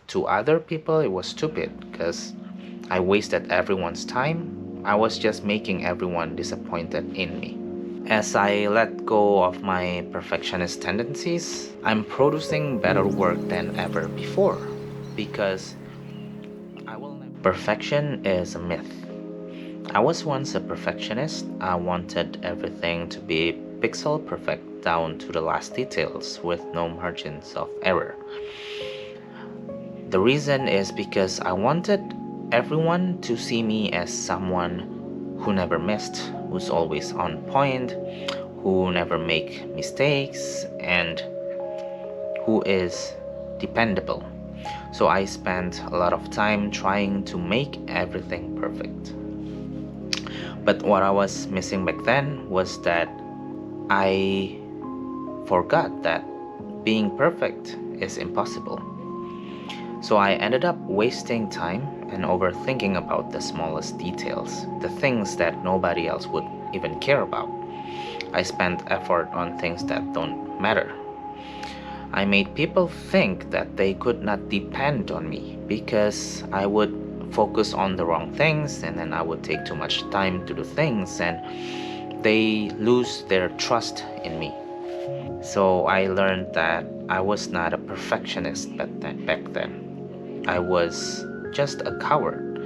to other people it was stupid because I wasted everyone's time. I was just making everyone disappointed in me. As I let go of my perfectionist tendencies, I'm producing better work than ever before because perfection is a myth. I was once a perfectionist. I wanted everything to be pixel perfect down to the last details with no margins of error. The reason is because I wanted everyone to see me as someone who never missed, who's always on point, who never make mistakes, and who is dependable. So I spent a lot of time trying to make everything perfect. But what I was missing back then was that I forgot that being perfect is impossible. So I ended up wasting time and overthinking about the smallest details, the things that nobody else would even care about. I spent effort on things that don't matter. I made people think that they could not depend on me because I would focus on the wrong things and then I would take too much time to do things and they lose their trust in me. So I learned that I was not a perfectionist back then. I was just a coward.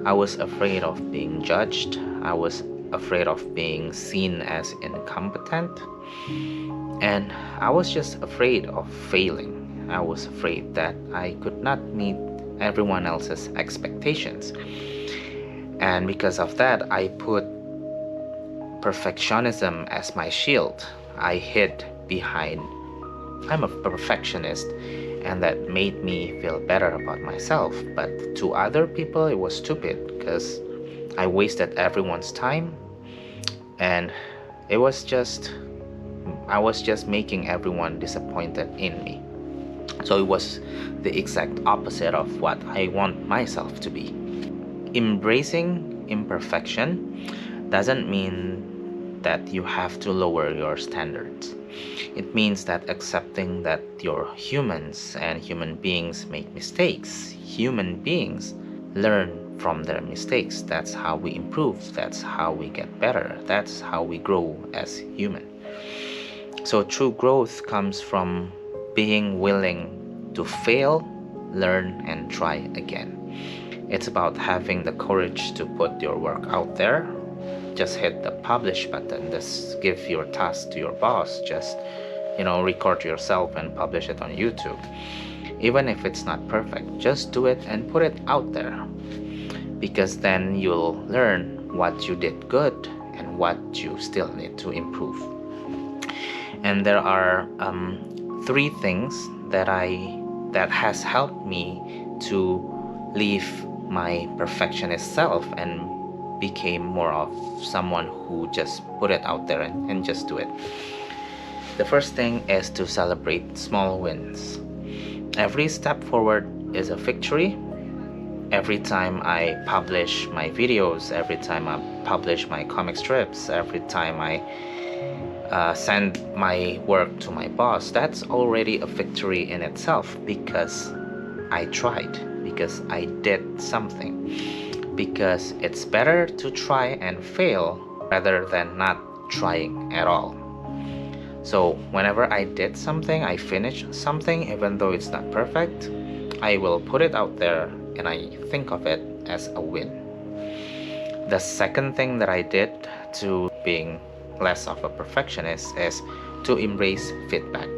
I was afraid of being judged. I was afraid of being seen as incompetent. And I was just afraid of failing. I was afraid that I could not meet everyone else's expectations. And because of that, I put perfectionism as my shield. I hid behind, I'm a perfectionist, and that made me feel better about myself. But to other people, it was stupid because I wasted everyone's time and I was just making everyone disappointed in me. So it was the exact opposite of what I want myself to be. Embracing imperfection doesn't mean that you have to lower your standards. It means that accepting that you're humans and human beings make mistakes. Human beings learn from their mistakes. That's how we improve. That's how we get better. That's how we grow as human. So true growth comes from being willing to fail, learn, and try again. It's about having the courage to put your work out there. Just hit the publish button. Just give your task to your boss. Just, record yourself and publish it on YouTube. Even if it's not perfect, just do it and put it out there. Because then you'll learn what you did good and what you still need to improve. And there are 3 things that has helped me to leave my perfectionist self and became more of someone who just put it out there and just do it. The first thing is to celebrate small wins. Every step forward is a victory. Every time I publish my videos, every time I publish my comic strips, every time I send my work to my boss, that's already a victory in itself because I tried, because I did something, because it's better to try and fail rather than not trying at all. So whenever I did something, I finished something, even though it's not perfect, I will put it out there and I think of it as a win. The second thing that I did to being less of a perfectionist is to embrace feedback.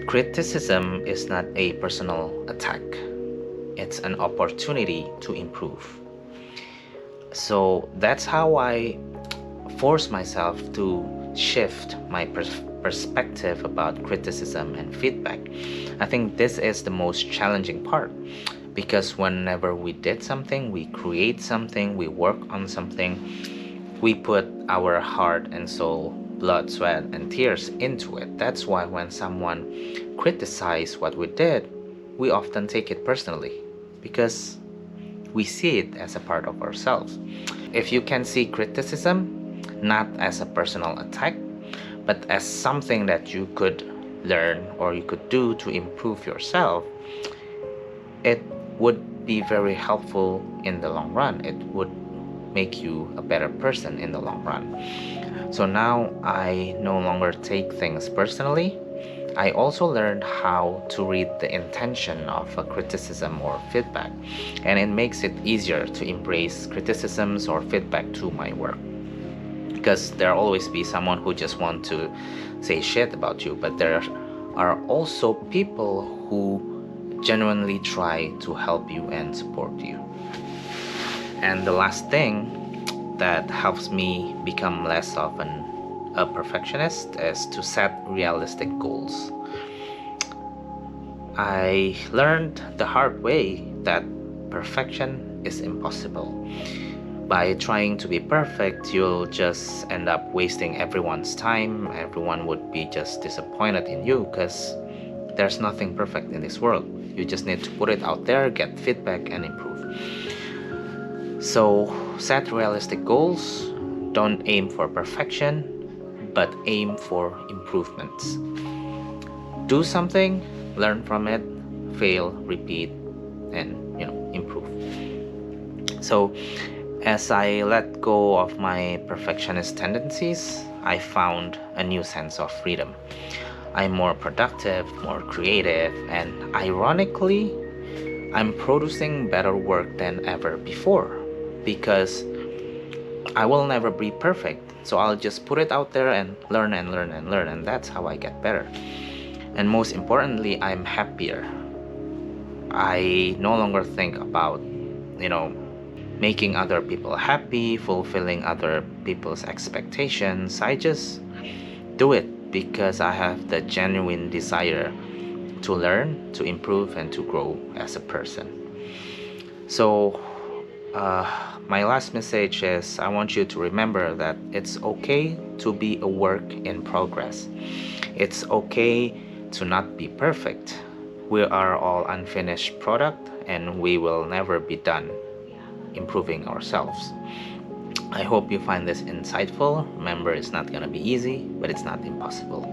Criticism is not a personal attack. It's an opportunity to improve. So that's how I force myself to shift my perspective about criticism and feedback. I think this is the most challenging part because whenever we did something, we create something, we work on something, we put our heart and soul, blood, sweat, and tears into it. That's why when someone criticizes what we did, we often take it personally because we see it as a part of ourselves. If you can see criticism not as a personal attack, but as something that you could learn or you could do to improve yourself, it would be very helpful in the long run. It would make you a better person in the long run. So now I no longer take things personally. I also learned how to read the intention of a criticism or feedback, and it makes it easier to embrace criticisms or feedback to my work. Because there'll always be someone who just want to say shit about you, but there are also people who genuinely try to help you and support you. And the last thing that helps me become less of a perfectionist is to set realistic goals. I learned the hard way that perfection is impossible. By trying to be perfect, you'll just end up wasting everyone's time. Everyone would be just disappointed in you because there's nothing perfect in this world. You just need to put it out there, get feedback, and improve. So set realistic goals. Don't aim for perfection, but aim for improvements. Do something, learn from it, fail, repeat, and improve. So as I let go of my perfectionist tendencies, I found a new sense of freedom. I'm more productive, more creative, and ironically, I'm producing better work than ever before because I will never be perfect. So I'll just put it out there and learn and learn and learn, and that's how I get better. And most importantly, I'm happier. I no longer think about, making other people happy, fulfilling other people's expectations. I just do it because I have the genuine desire to learn, to improve, and to grow as a person. So, my last message is I want you to remember that it's okay to be a work in progress. It's okay to not be perfect. We are all unfinished product and we will never be done improving ourselves. I hope you find this insightful. Remember, it's not going to be easy, but it's not impossible.